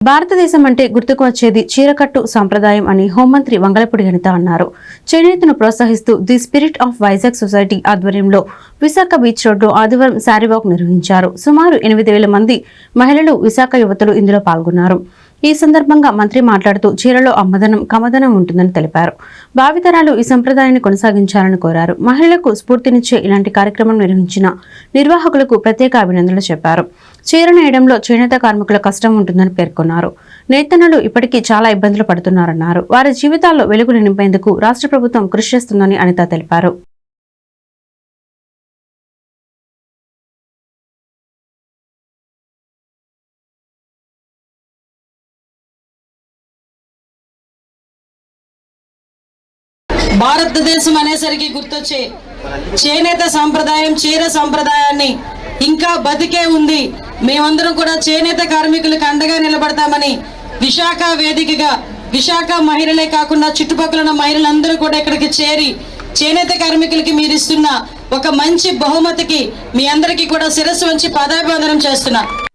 భారతదేశం అంటే గుర్తుకు వచ్చేది చీరకట్టు సంప్రదాయం అని హోంమంత్రి వంగలపూడి అనిత అన్నారు. చేనేతను ప్రోత్సహిస్తూ the spirit of Vizag society ఆధ్వర్యంలో విశాఖ బీచ్ రోడ్లో ఆదివారం శారీ వాక్ నిర్వహించారు. సుమారు 8,000 మంది మహిళలు, విశాఖ యువతులు ఇందులో పాల్గొన్నారు. ఈ సందర్భంగా మంత్రి మాట్లాడుతూ చీరలో అమ్మదనం, కమదనం ఉంటుందని తెలిపారు. భావితరాలు ఈ సంప్రదాయాన్ని కొనసాగించాలని కోరారు. మహిళలకు స్ఫూర్తినిచ్చే ఇలాంటి కార్యక్రమం నిర్వహించిన నిర్వాహకులకు ప్రత్యేక అభినందనలు చెప్పారు. చీర నేయడంలో చేనేత కార్మికుల కష్టం ఉంటుందని పేర్కొన్నారు. నేతన్నలు ఇప్పటికీ చాలా ఇబ్బందులు పడుతున్నారన్నారు. వారి జీవితాల్లో వెలుగులు నింపేందుకు రాష్ట్ర ప్రభుత్వం కృషి చేస్తుందని అనిత తెలిపారు. భారతదేశం అనేసరికి గుర్తొచ్చే చేనేత సంప్రదాయం, చీర సంప్రదాయాన్ని ఇంకా బతికే ఉంది. మేమందరం కూడా చేనేత కార్మికులకు అండగా నిలబడతామని విశాఖ వేదికగా విశాఖ మహిళలే కాకుండా చుట్టుపక్కల ఉన్న మహిళలందరూ కూడా ఇక్కడికి చేరి చేనేత కార్మికులకి మీరు ఇస్తున్న ఒక మంచి బహుమతికి మీ అందరికీ కూడా శిరస్సు వంచి పాదాభివందనం చేస్తున్నా.